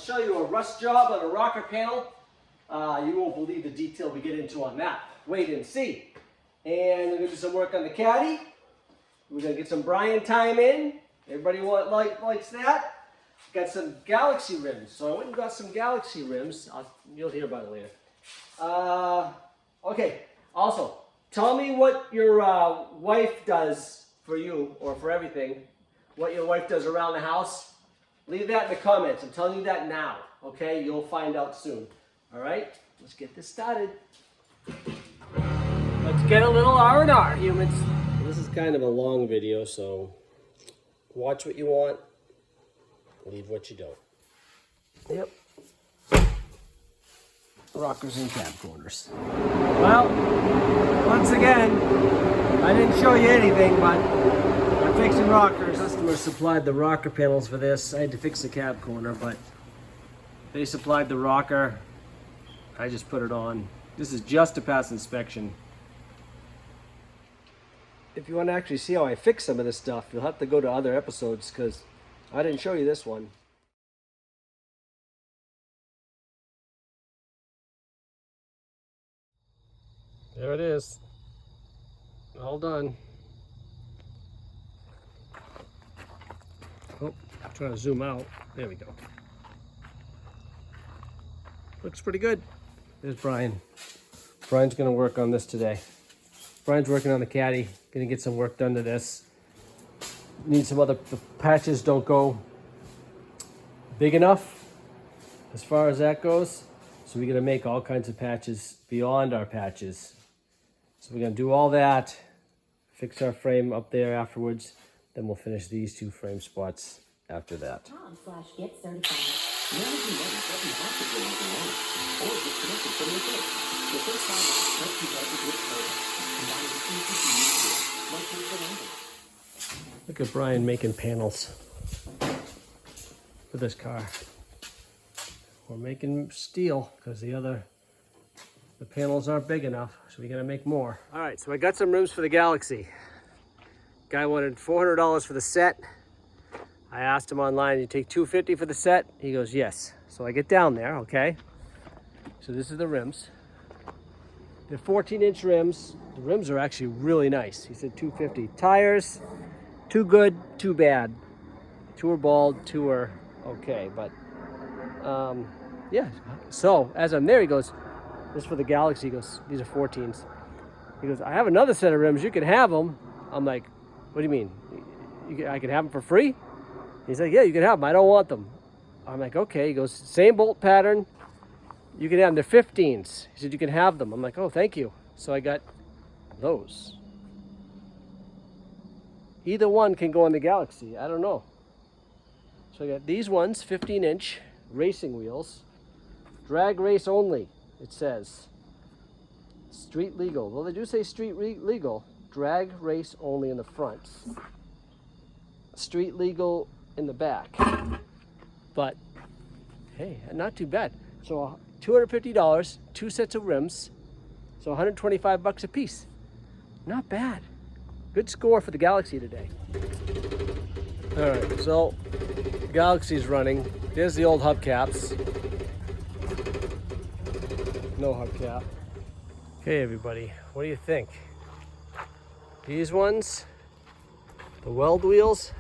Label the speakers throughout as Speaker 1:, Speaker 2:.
Speaker 1: show you a rust job on a rocker panel. You won't believe the detail we get into on that. Wait and see. And we're going to do some work on the caddy. We're going to get some Brian time in. Everybody likes that. Got some Galaxy rims. So I went and got some Galaxy rims. You'll hear about it later. Okay. Also, tell me what your wife does for you or for everything. What your wife does around the house. Leave that in the comments. I'm telling you that now. Okay? You'll find out soon. All right? Let's get this started. Let's get a little R&R, humans. This is kind of a long video, so watch what you want. Leave what you don't. Yep. Rockers and cab corners. Well, once again, I didn't show you anything, but I'm fixing rockers. Customers supplied the rocker panels for this. I had to fix the cab corner, but they supplied the rocker. I just put it on. This is just to pass inspection. If you want to actually see how I fix some of this stuff, you'll have to go to other episodes because I didn't show you this one. There it is. All done. Oh, I'm trying to zoom out. There we go. Looks pretty good. There's Brian. Brian's going to work on this today. Brian's working on the caddy. Going to get some work done to this. Need some other, the patches don't go big enough as far as that goes. So we're going to make all kinds of patches beyond our patches. So we're going to do all that, fix our frame up there afterwards. Then we'll finish these two frame spots after that. Look at Brian making panels for this car. We're making steel because the panels aren't big enough, so we gotta make more. All right, so I got some rims for the Galaxy. Guy wanted $400 for the set. I asked him online, you take $250 for the set? He goes, yes. So I get down there, okay? So this is the rims. They're 14-inch rims. The rims are actually really nice. He said $250. Tires, too good, too bad. Two are bald, two are okay, but yeah. So as I'm there, he goes, this is for the Galaxy. He goes, these are 14s. He goes, I have another set of rims. You can have them. I'm like, what do you mean? I can have them for free? He's like, yeah, you can have them. I don't want them. I'm like, okay. He goes, same bolt pattern. You can have them. They're 15s. He said, you can have them. I'm like, oh, thank you. So I got those. Either one can go on the Galaxy. I don't know. So I got these ones, 15-inch racing wheels. Drag race only, it says. Street legal. Well, they do say street legal. Drag race only in the front. Street legal in the back. But, hey, not too bad. So $250, two sets of rims. So $125 a piece. Not bad. Good score for the Galaxy today. All right, so Galaxy's running. There's the old hubcaps. No hubcap. Okay, everybody, what do you think? These ones, the weld wheels.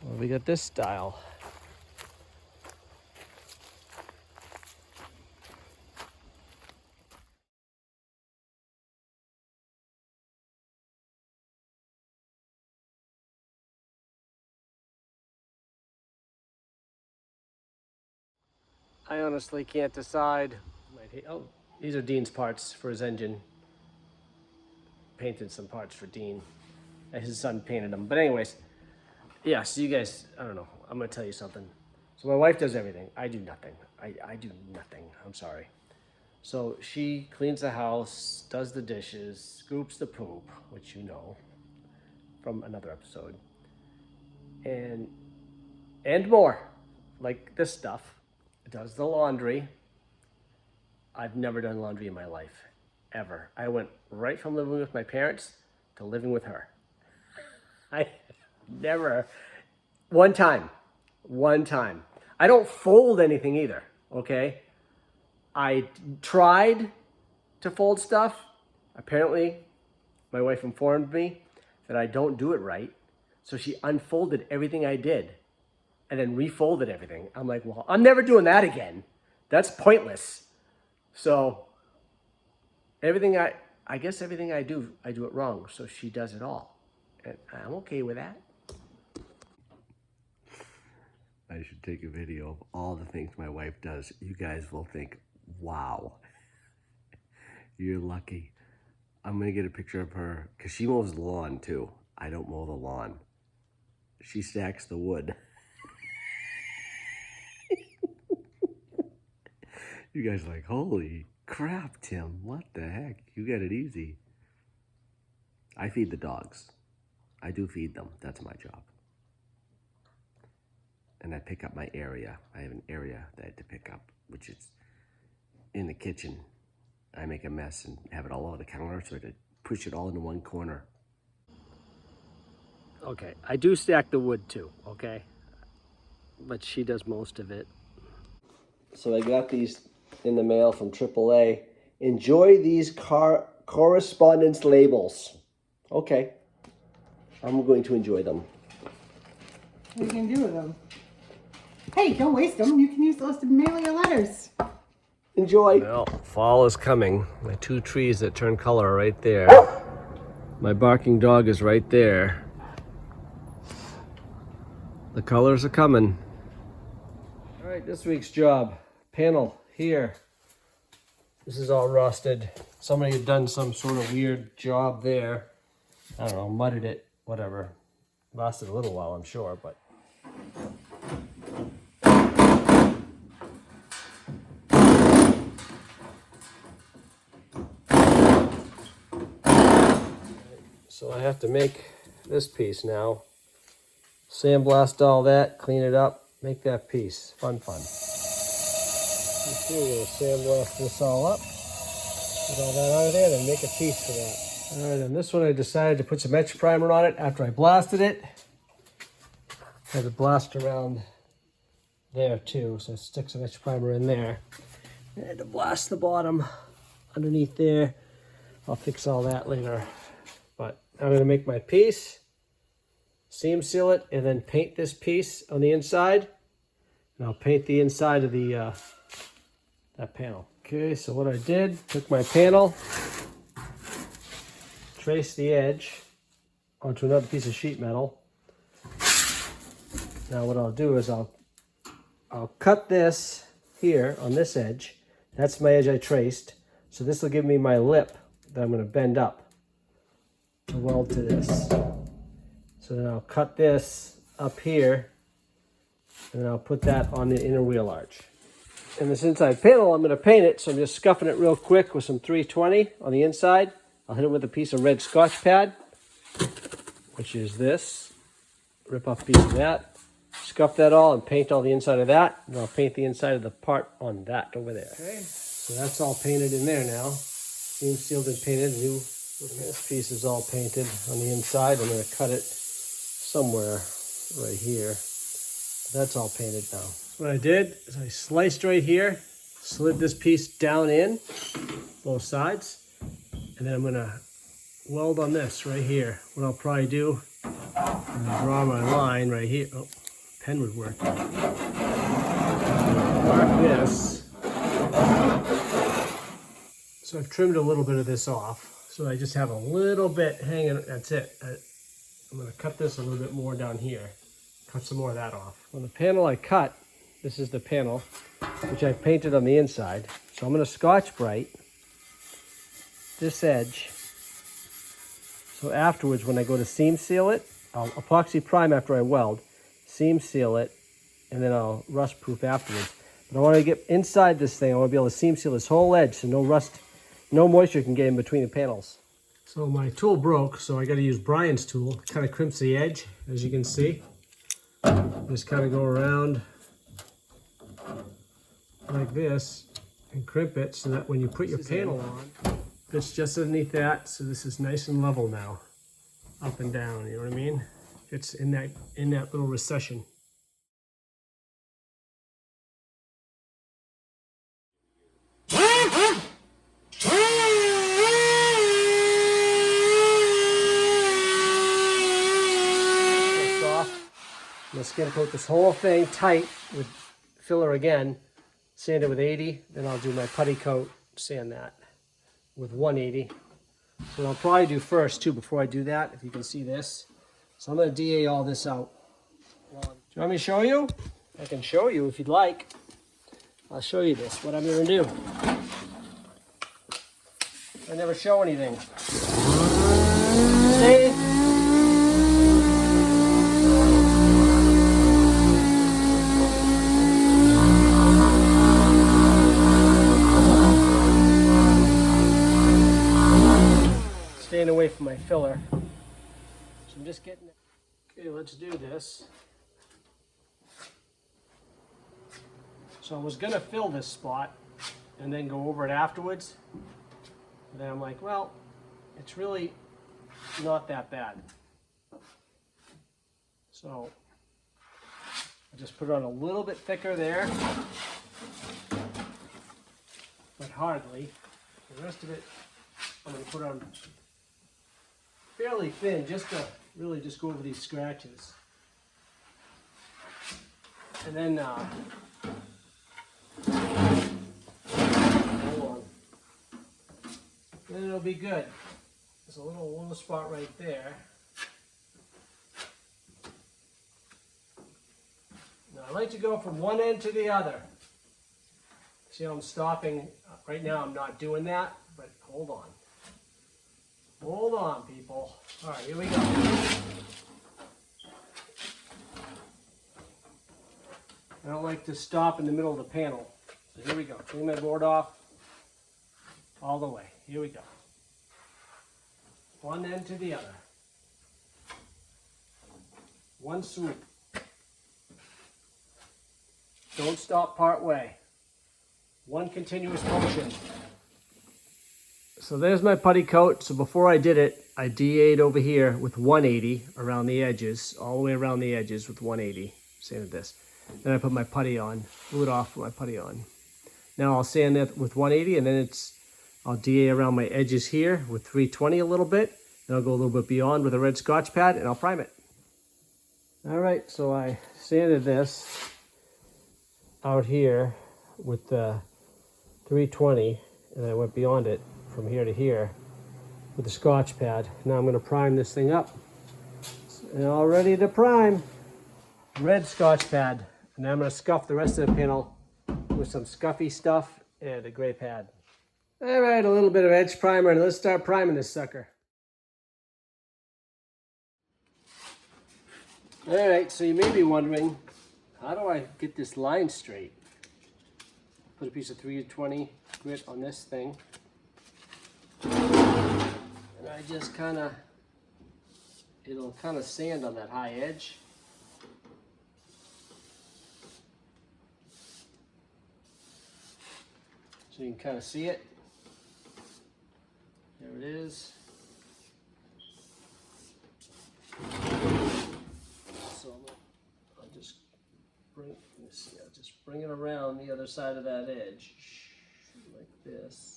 Speaker 1: Well, we got this style. I honestly can't decide. Oh, these are Dean's parts for his engine. Painted some parts for Dean. His son painted them. But anyways, yeah, so you guys, I don't know. I'm going to tell you something. So my wife does everything. I do nothing. I do nothing. I'm sorry. So she cleans the house, does the dishes, scoops the poop, which you know from another episode. And more, like this stuff. Does the laundry. I've never done laundry in my life, ever. I went right from living with my parents to living with her. I never, one time. I don't fold anything either, okay? I tried to fold stuff. Apparently, my wife informed me that I don't do it right. So she unfolded everything I did and then refolded everything. I'm like, well, I'm never doing that again. That's pointless. So I guess everything I do it wrong. So she does it all. And I'm okay with that. I should take a video of all the things my wife does. You guys will think, wow, you're lucky. I'm gonna get a picture of her, because she mows the lawn too. I don't mow the lawn. She stacks the wood. You guys are like, holy crap, Tim, what the heck? You got it easy. I feed the dogs. I do feed them, that's my job. And I pick up my area. I have an area that I have to pick up, which is in the kitchen. I make a mess and have it all over the counter, so I have to push it all into one corner. Okay, I do stack the wood too, okay? But she does most of it. So I got these in the mail from AAA. Enjoy these correspondence labels. Okay, I'm going to enjoy them.
Speaker 2: What are you going to do with them? Hey, don't waste them. You can use those to mail your letters.
Speaker 1: Enjoy. Well, fall is coming. My 2 trees that turn color are right there. My barking dog is right there. The colors are coming. All right, this week's job. Panel here. This is all rusted. Somebody had done some sort of weird job there. I don't know, mudded it, whatever. Lasted a little while, I'm sure, but. So I have to make this piece now. Sandblast all that, clean it up, make that piece. Fun. Okay, we're gonna sandblast this all up. Get all that out of there, then make a piece for that. All right, and this one I decided to put some etch primer on it after I blasted it. Had to blast around there too, so stick some etch primer in there. I had to blast the bottom underneath there. I'll fix all that later. But I'm gonna make my piece, seam seal it, and then paint this piece on the inside. And I'll paint the inside of the that panel. Okay, so what I did, took my panel, traced the edge onto another piece of sheet metal. Now what I'll do is I'll cut this here on this edge. That's my edge I traced. So this will give me my lip that I'm gonna bend up to weld to this. So then I'll cut this up here, and then I'll put that on the inner wheel arch. And this inside panel, I'm going to paint it, so I'm just scuffing it real quick with some 320 on the inside. I'll hit it with a piece of red Scotch pad, which is this. Rip off a piece of that, scuff that all, and paint all the inside of that. And I'll paint the inside of the part on that over there. Okay, so that's all painted in there now. Seam sealed and painted. This piece is all painted on the inside. I'm going to cut it somewhere right here. That's all painted now. What I did is I sliced right here, slid this piece down in, both sides, and then I'm going to weld on this right here. What I'll probably do is draw my line right here. Oh, pen would work. Mark this. So I've trimmed a little bit of this off. So I just have a little bit hanging, that's it. I'm gonna cut this a little bit more down here. Cut some more of that off. On the panel I cut, this is the panel, which I painted on the inside. So I'm gonna Scotch-Brite this edge. So afterwards, when I go to seam seal it, I'll epoxy prime after I weld, seam seal it, and then I'll rust proof afterwards. But I wanna get inside this thing, I wanna be able to seam seal this whole edge so no rust, no moisture can get in between the panels. So my tool broke, so I got to use Brian's tool. It kind of crimps the edge, as you can see. Just kind of go around like this and crimp it so that when you put your panel on, it's just underneath that. So this is nice and level now, up and down, you know what I mean? It's in that little recession. I'm just gonna coat this whole thing tight with filler again, sand it with 80, then I'll do my putty coat, sand that with 180. So I'll probably do first too before I do that, if you can see this. So I'm gonna DA all this out. Do you want me to show you? I can show you if you'd like. I'll show you this, what I'm gonna do. I never show anything. See? Staying away from my filler. So I'm just getting it. Okay, let's do this. So I was gonna fill this spot and then go over it afterwards. And then I'm like, well, it's really not that bad. So I just put it on a little bit thicker there, but hardly. The rest of it, I'm gonna put on fairly thin, just to really just go over these scratches. And then, hold on. Then it'll be good. There's a little low spot right there. Now I like to go from one end to the other. See how I'm stopping? Right now I'm not doing that, but hold on. Hold on, people. All right, here we go. I don't like to stop in the middle of the panel. So here we go. Clean my board off all the way. Here we go. One end to the other. One swoop. Don't stop part way. One continuous motion. So there's my putty coat. So before I did it, I DA'd over here with 180 around the edges, all the way around the edges with 180. Sanded this. Then I put my putty on, blew it off, put my putty on. Now I'll sand it with 180 and then I'll DA around my edges here with 320 a little bit. Then I'll go a little bit beyond with a red Scotch pad and I'll prime it. All right, so I sanded this out here with the 320 and I went beyond it from here to here with the Scotch pad. Now I'm going to prime this thing up. And all ready to prime. Red Scotch pad. And then I'm going to scuff the rest of the panel with some scuffy stuff and a gray pad. All right, a little bit of edge primer and let's start priming this sucker. All right, so you may be wondering, how do I get this line straight? Put a piece of 320 grit on this thing. And I just it'll kind of sand on that high edge. So you can kind of see it. There it is. So I'll just bring it around the other side of that edge, like this.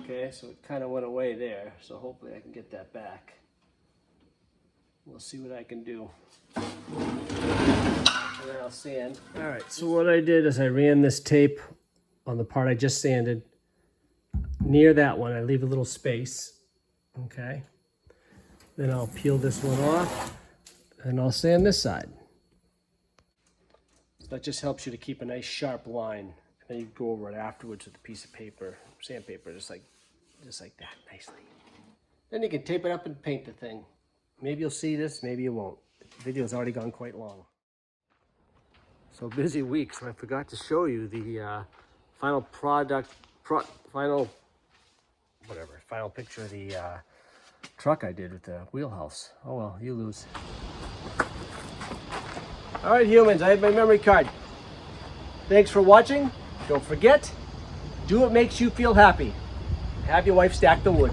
Speaker 1: Okay, so it kind of went away there, so hopefully I can get that back. We'll see what I can do. And then I'll sand. All right, so what I did is I ran this tape on the part I just sanded. Near that one, I leave a little space, okay? Then I'll peel this one off, and I'll sand this side. So that just helps you to keep a nice sharp line. And then you go over it afterwards with a piece of paper, sandpaper, just like that, nicely. Then you can tape it up and paint the thing. Maybe you'll see this, maybe you won't. The video's already gone quite long. So busy week, so I forgot to show you the final picture of the truck I did with the wheelhouse. Oh well, you lose. All right, humans, I have my memory card. Thanks for watching. Don't forget, do what makes you feel happy. Have your wife stack the wood.